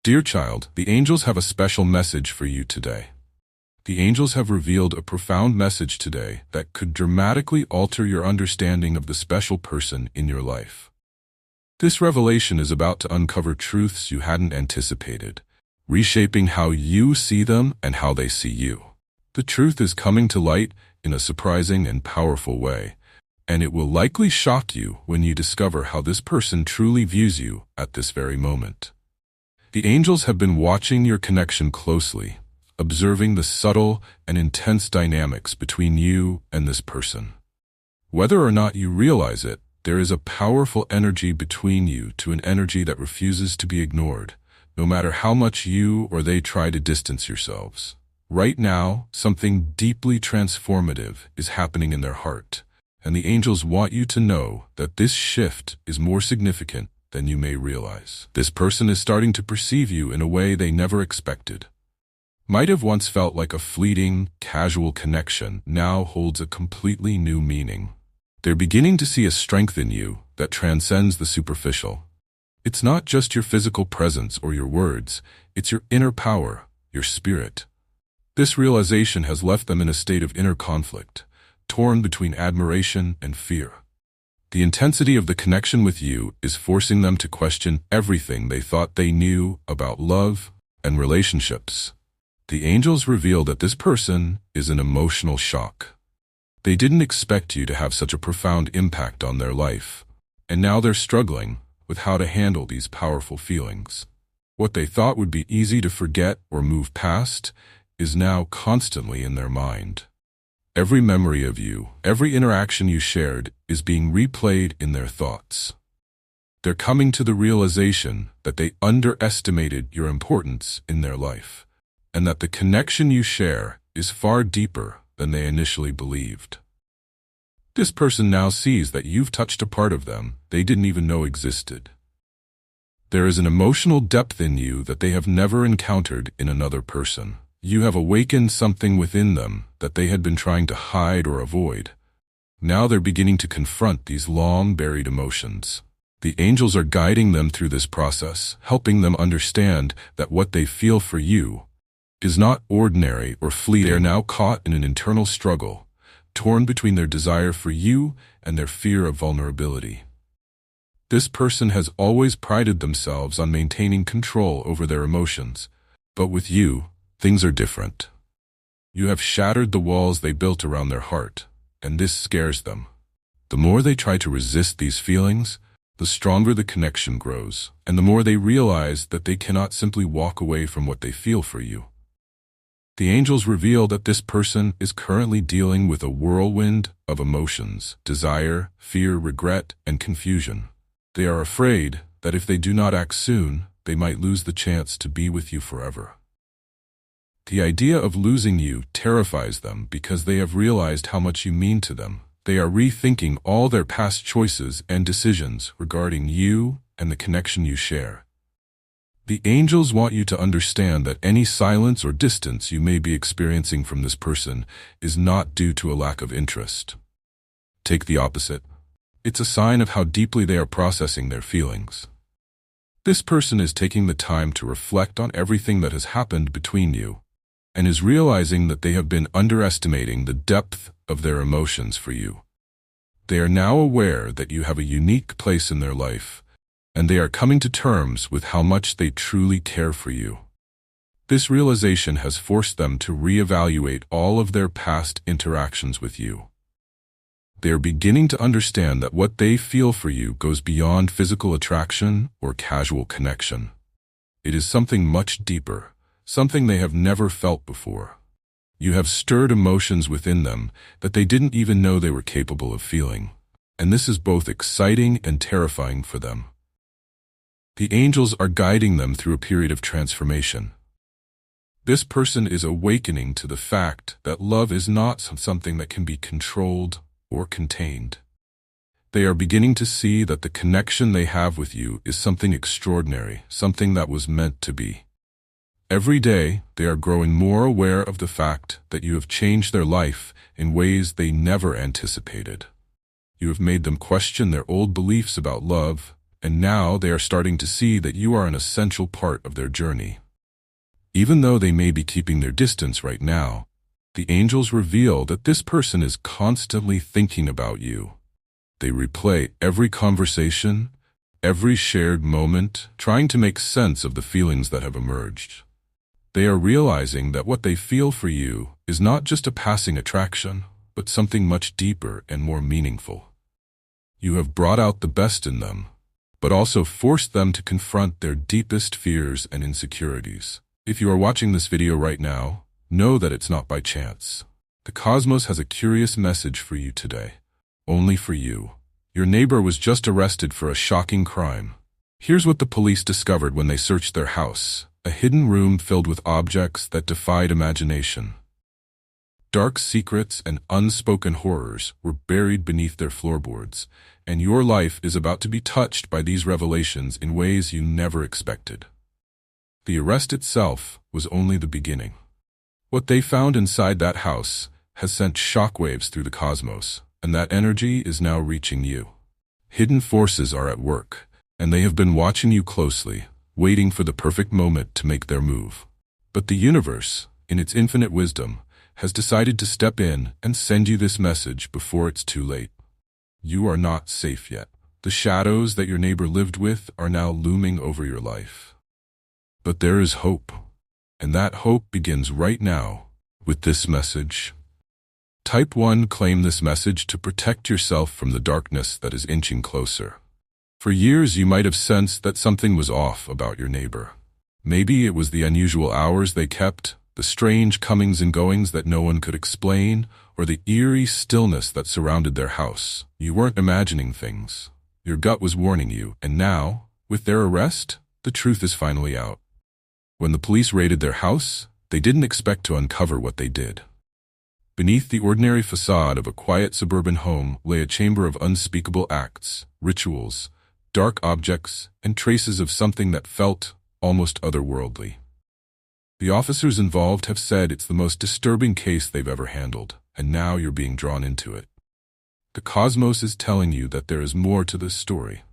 Dear child, the angels have a special message for you today. The angels have revealed a profound message today that could dramatically alter your understanding of the special person in your life. This revelation is about to uncover truths you hadn't anticipated, reshaping how you see them and how they see you. The truth is coming to light in a surprising and powerful way, and it will likely shock you when you discover how this person truly views you at this very moment. The angels have been watching your connection closely, observing the subtle and intense dynamics between you and this person. Whether or not you realize it, there is a powerful energy between you to an energy that refuses to be ignored, no matter how much you or they try to distance yourselves. Right now, something deeply transformative is happening in their heart, and the angels want you to know that this shift is more significant than you may realize. This person is starting to perceive you in a way they never expected. Might have once felt like a fleeting, casual connection now holds a completely new meaning. They're beginning to see a strength in you that transcends the superficial. It's not just your physical presence or your words, it's your inner power, your spirit. This realization has left them in a state of inner conflict, torn between admiration and fear. The intensity of the connection with you is forcing them to question everything they thought they knew about love and relationships. The angels reveal that this person is an emotional shock. They didn't expect you to have such a profound impact on their life, and now they're struggling with how to handle these powerful feelings. What they thought would be easy to forget or move past is now constantly in their mind. Every memory of you, every interaction you shared is being replayed in their thoughts. They're coming to the realization that they underestimated your importance in their life, and that the connection you share is far deeper than they initially believed. This person now sees that you've touched a part of them they didn't even know existed. There is an emotional depth in you that they have never encountered in another person. You have awakened something within them that they had been trying to hide or avoid. Now they're beginning to confront these long-buried emotions. The angels are guiding them through this process, helping them understand that what they feel for you is not ordinary or fleeting. They are now caught in an internal struggle, torn between their desire for you and their fear of vulnerability. This person has always prided themselves on maintaining control over their emotions, but with you, things are different. You have shattered the walls they built around their heart, and this scares them. The more they try to resist these feelings, the stronger the connection grows, and the more they realize that they cannot simply walk away from what they feel for you. The angels reveal that this person is currently dealing with a whirlwind of emotions: desire, fear, regret, and confusion. They are afraid that if they do not act soon, they might lose the chance to be with you forever. The idea of losing you terrifies them because they have realized how much you mean to them. They are rethinking all their past choices and decisions regarding you and the connection you share. The angels want you to understand that any silence or distance you may be experiencing from this person is not due to a lack of interest. Take the opposite. It's a sign of how deeply they are processing their feelings. This person is taking the time to reflect on everything that has happened between you, and is realizing that they have been underestimating the depth of their emotions for you. They are now aware that you have a unique place in their life, and they are coming to terms with how much they truly care for you. This realization has forced them to reevaluate all of their past interactions with you. They are beginning to understand that what they feel for you goes beyond physical attraction or casual connection. It is something much deeper, something they have never felt before. You have stirred emotions within them that they didn't even know they were capable of feeling, and this is both exciting and terrifying for them. The angels are guiding them through a period of transformation. This person is awakening to the fact that love is not something that can be controlled or contained. They are beginning to see that the connection they have with you is something extraordinary, something that was meant to be. Every day, they are growing more aware of the fact that you have changed their life in ways they never anticipated. You have made them question their old beliefs about love, and now they are starting to see that you are an essential part of their journey. Even though they may be keeping their distance right now, the angels reveal that this person is constantly thinking about you. They replay every conversation, every shared moment, trying to make sense of the feelings that have emerged. They are realizing that what they feel for you is not just a passing attraction, but something much deeper and more meaningful. You have brought out the best in them, but also forced them to confront their deepest fears and insecurities. If you are watching this video right now, know that it's not by chance. The cosmos has a curious message for you today. Only for you. Your neighbor was just arrested for a shocking crime. Here's what the police discovered when they searched their house: a hidden room filled with objects that defied imagination. Dark secrets and unspoken horrors were buried beneath their floorboards, and your life is about to be touched by these revelations in ways you never expected. The arrest itself was only the beginning. What they found inside that house has sent shockwaves through the cosmos, and that energy is now reaching you. Hidden forces are at work, and they have been watching you closely, waiting for the perfect moment to make their move. But the universe, in its infinite wisdom, has decided to step in and send you this message before it's too late. You are not safe yet. The shadows that your neighbor lived with are now looming over your life. But there is hope, and that hope begins right now with this message. Type 1, claim this message to protect yourself from the darkness that is inching closer. For years you might have sensed that something was off about your neighbor. Maybe it was the unusual hours they kept, the strange comings and goings that no one could explain, or the eerie stillness that surrounded their house. You weren't imagining things. Your gut was warning you, and now, with their arrest, the truth is finally out. When the police raided their house, they didn't expect to uncover what they did. Beneath the ordinary facade of a quiet suburban home lay a chamber of unspeakable acts, rituals, dark objects, and traces of something that felt almost otherworldly. The officers involved have said it's the most disturbing case they've ever handled, and now you're being drawn into it. The cosmos is telling you that there is more to this story.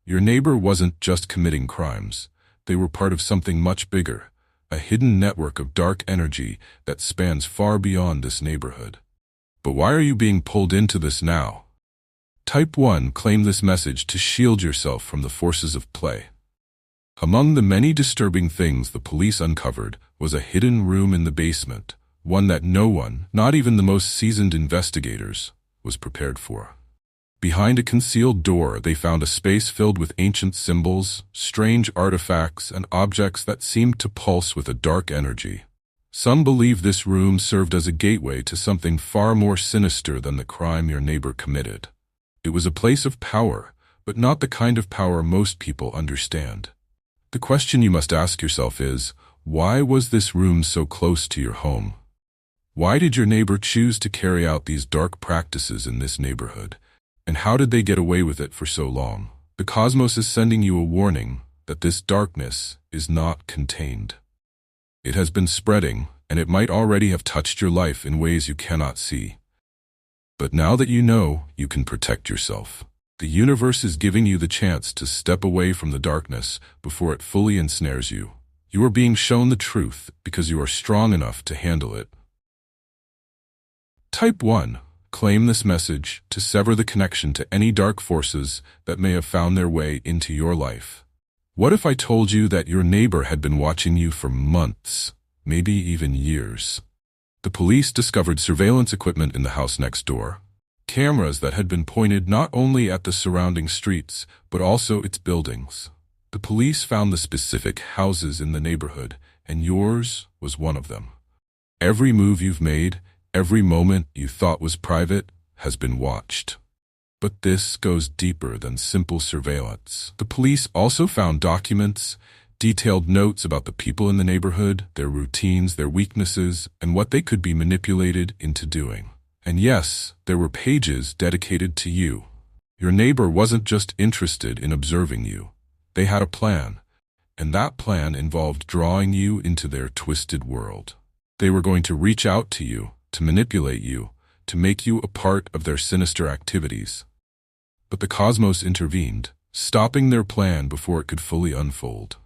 Your neighbor wasn't just committing crimes. They were part of something much bigger, a hidden network of dark energy that spans far beyond this neighborhood. But why are you being pulled into this now? Type 1, claim this message to shield yourself from the forces of play. Among the many disturbing things the police uncovered was a hidden room in the basement, one that no one, not even the most seasoned investigators, was prepared for. Behind a concealed door, they found a space filled with ancient symbols, strange artifacts, and objects that seemed to pulse with a dark energy. Some believe this room served as a gateway to something far more sinister than the crime your neighbor committed. It was a place of power, but not the kind of power most people understand. The question you must ask yourself is, why was this room so close to your home? Why did your neighbor choose to carry out these dark practices in this neighborhood? And how did they get away with it for so long? The cosmos is sending you a warning that this darkness is not contained. It has been spreading, and it might already have touched your life in ways you cannot see. But now that you know, you can protect yourself. The universe is giving you the chance to step away from the darkness before it fully ensnares you. You are being shown the truth because you are strong enough to handle it. Type 1. Claim this message to sever the connection to any dark forces that may have found their way into your life. What if I told you that your neighbor had been watching you for months, maybe even years? The police discovered surveillance equipment in the house next door, cameras that had been pointed not only at the surrounding streets, but also its buildings. The police found the specific houses in the neighborhood, and yours was one of them. Every move you've made, every moment you thought was private, has been watched. But this goes deeper than simple surveillance. The police also found documents, detailed notes about the people in the neighborhood, their routines, their weaknesses, and what they could be manipulated into doing. And yes, there were pages dedicated to you. Your neighbor wasn't just interested in observing you. They had a plan, and that plan involved drawing you into their twisted world. They were going to reach out to you, to manipulate you, to make you a part of their sinister activities. But the cosmos intervened. stopping their plan before it could fully unfold.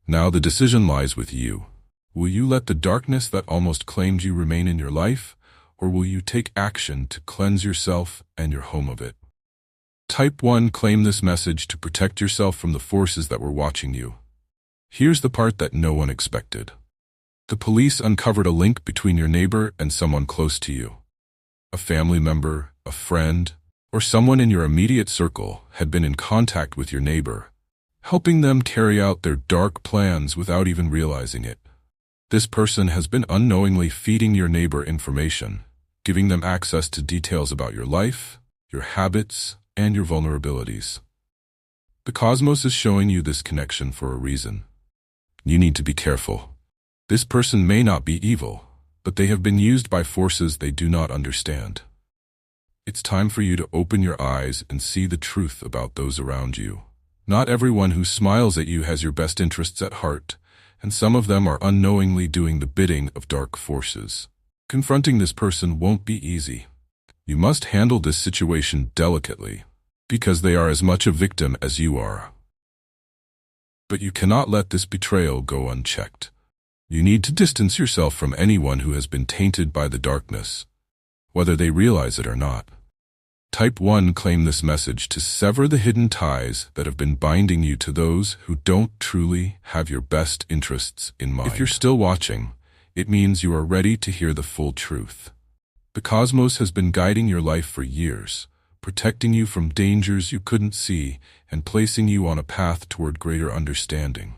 Now the decision lies with you. Will you let the darkness that almost claimed you remain in your life, or will you take action to cleanse yourself and your home of it? Type 1. Claim this message to protect yourself from the forces that were watching you. Here's the part that no one expected. The police uncovered a link between your neighbor and someone close to you. A family member, a friend, or someone in your immediate circle had been in contact with your neighbor, helping them carry out their dark plans without even realizing it. This person has been unknowingly feeding your neighbor information, giving them access to details about your life, your habits, and your vulnerabilities. The cosmos is showing you this connection for a reason. You need to be careful. This person may not be evil, but they have been used by forces they do not understand. It's time for you to open your eyes and see the truth about those around you. Not everyone who smiles at you has your best interests at heart, and some of them are unknowingly doing the bidding of dark forces. Confronting this person won't be easy. You must handle this situation delicately, because they are as much a victim as you are. But you cannot let this betrayal go unchecked. You need to distance yourself from anyone who has been tainted by the darkness, whether they realize it or not. Type 1. Claim this message to sever the hidden ties that have been binding you to those who don't truly have your best interests in mind. If you're still watching, it means you are ready to hear the full truth. The cosmos has been guiding your life for years, protecting you from dangers you couldn't see and placing you on a path toward greater understanding.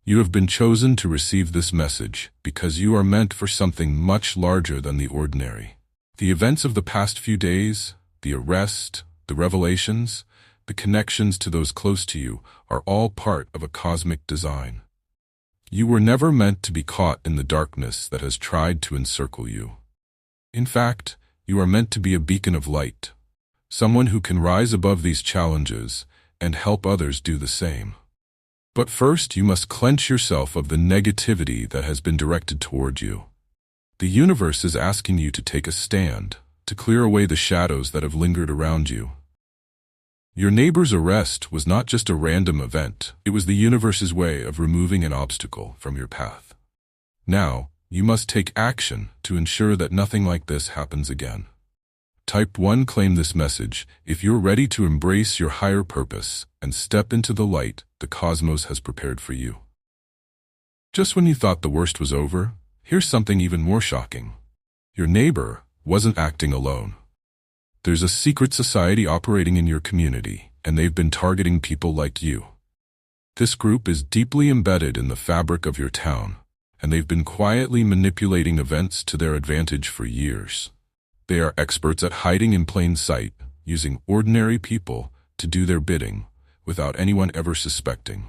You have been chosen to receive this message because you are meant for something much larger than the ordinary. The events of the past few days, the arrest, the revelations, the connections to those close to you are all part of a cosmic design. You were never meant to be caught in the darkness that has tried to encircle you. In fact, you are meant to be a beacon of light, someone who can rise above these challenges and help others do the same. But first, you must cleanse yourself of the negativity that has been directed toward you. The universe is asking you to take a stand, to clear away the shadows that have lingered around you. Your neighbor's arrest was not just a random event, it was the universe's way of removing an obstacle from your path. Now, you must take action to ensure that nothing like this happens again. Type 1. Claim this message if you're ready to embrace your higher purpose and step into the light the cosmos has prepared for you. Just when you thought the worst was over, here's something even more shocking. Your neighbor wasn't acting alone. There's a secret society operating in your community, and they've been targeting people like you. This group is deeply embedded in the fabric of your town, and they've been quietly manipulating events to their advantage for years. They are experts at hiding in plain sight, using ordinary people to do their bidding, without anyone ever suspecting.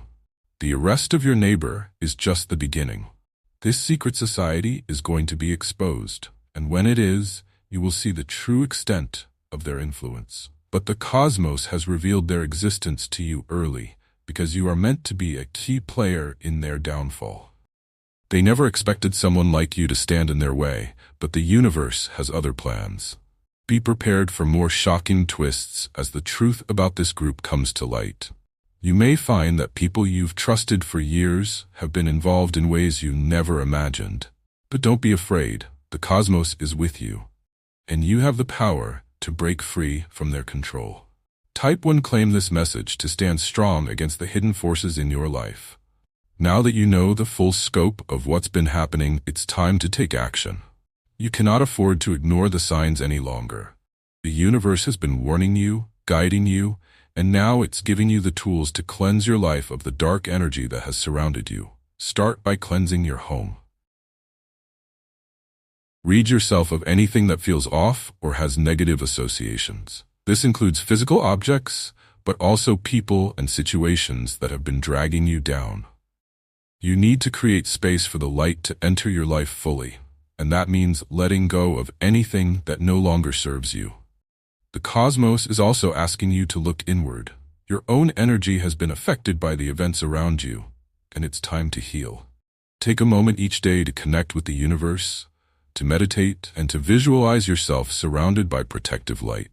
The arrest of your neighbor is just the beginning. This secret society is going to be exposed, and when it is, you will see the true extent of their influence. But the cosmos has revealed their existence to you early, because you are meant to be a key player in their downfall. They never expected someone like you to stand in their way, but the universe has other plans. Be prepared for more shocking twists as the truth about this group comes to light. You may find that people you've trusted for years have been involved in ways you never imagined. But don't be afraid, the cosmos is with you, and you have the power to break free from their control. Type 1. Claim this message to stand strong against the hidden forces in your life. Now that you know the full scope of what's been happening, it's time to take action. You cannot afford to ignore the signs any longer. The universe has been warning you, guiding you, and now it's giving you the tools to cleanse your life of the dark energy that has surrounded you. Start by cleansing your home. Rid yourself of anything that feels off or has negative associations. This includes physical objects, but also people and situations that have been dragging you down. You need to create space for the light to enter your life fully, and that means letting go of anything that no longer serves you. The cosmos is also asking you to look inward. Your own energy has been affected by the events around you, and it's time to heal. Take a moment each day to connect with the universe, to meditate, and to visualize yourself surrounded by protective light.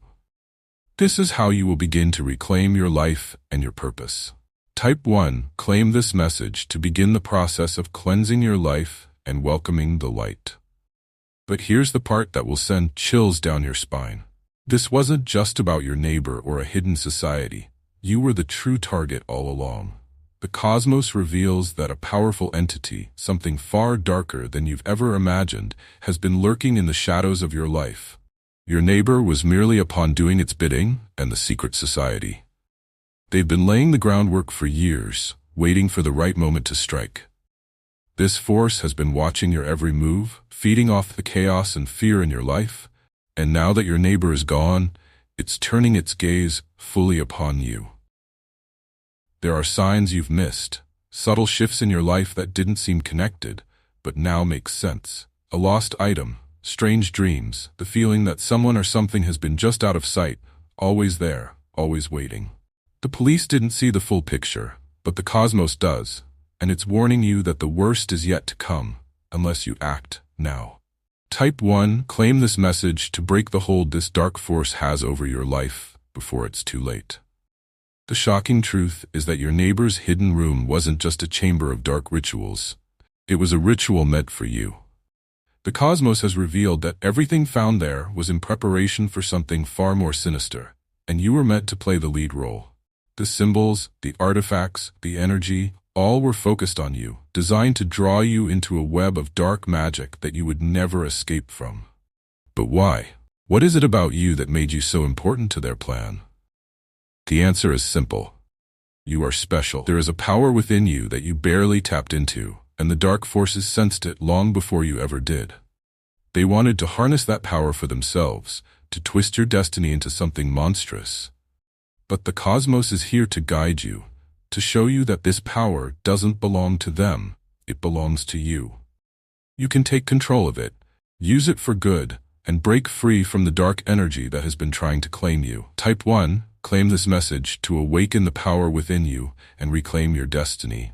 This is how you will begin to reclaim your life and your purpose. Type 1. Claim this message to begin the process of cleansing your life and welcoming the light. But here's the part that will send chills down your spine. This wasn't just about your neighbor or a hidden society. You were the true target all along. The cosmos reveals that a powerful entity, something far darker than you've ever imagined, has been lurking in the shadows of your life. Your neighbor was merely a pawn doing its bidding, and the secret society. They've been laying the groundwork for years, waiting for the right moment to strike. This force has been watching your every move, feeding off the chaos and fear in your life, and now that your neighbor is gone, it's turning its gaze fully upon you. There are signs you've missed, subtle shifts in your life that didn't seem connected, but now make sense. A lost item, strange dreams, the feeling that someone or something has been just out of sight, always there, always waiting. The police didn't see the full picture, but the cosmos does, and it's warning you that the worst is yet to come, unless you act now. Type 1. Claim this message to break the hold this dark force has over your life before it's too late. The shocking truth is that your neighbor's hidden room wasn't just a chamber of dark rituals. It was a ritual meant for you. The cosmos has revealed that everything found there was in preparation for something far more sinister, and you were meant to play the lead role. The symbols, the artifacts, the energy, all were focused on you, designed to draw you into a web of dark magic that you would never escape from. But why? What is it about you that made you so important to their plan? The answer is simple. You are special. There is a power within you that you barely tapped into, and the dark forces sensed it long before you ever did. They wanted to harness that power for themselves, to twist your destiny into something monstrous. But the cosmos is here to guide you, to show you that this power doesn't belong to them, it belongs to you. You can take control of it, use it for good, and break free from the dark energy that has been trying to claim you. Type 1. Claim this message to awaken the power within you and reclaim your destiny.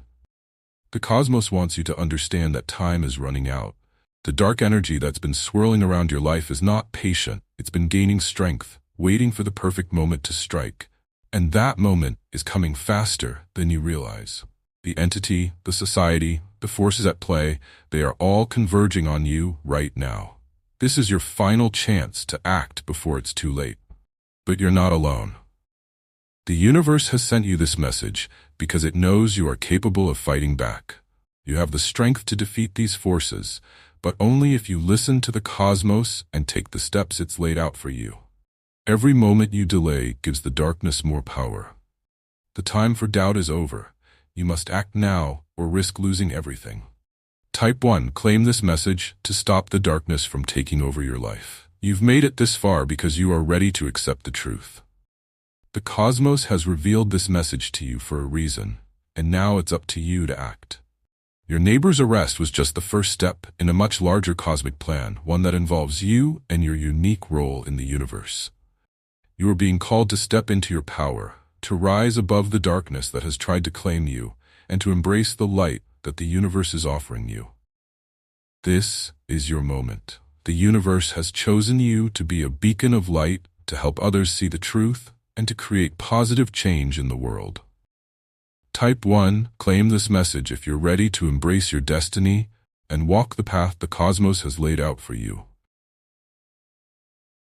The cosmos wants you to understand that time is running out. The dark energy that's been swirling around your life is not patient. It's been gaining strength, waiting for the perfect moment to strike. And that moment is coming faster than you realize. The entity, the society, the forces at play, they are all converging on you right now. This is your final chance to act before it's too late. But you're not alone. The universe has sent you this message because it knows you are capable of fighting back. You have the strength to defeat these forces, but only if you listen to the cosmos and take the steps it's laid out for you. Every moment you delay gives the darkness more power. The time for doubt is over. You must act now or risk losing everything. Type 1. Claim this message to stop the darkness from taking over your life. You've made it this far because you are ready to accept the truth. The cosmos has revealed this message to you for a reason, and now it's up to you to act. Your neighbor's arrest was just the first step in a much larger cosmic plan, one that involves you and your unique role in the universe. You are being called to step into your power, to rise above the darkness that has tried to claim you, and to embrace the light that the universe is offering you. This is your moment. The universe has chosen you to be a beacon of light, to help others see the truth, and to create positive change in the world. Type 1. Claim this message if you're ready to embrace your destiny and walk the path the cosmos has laid out for you.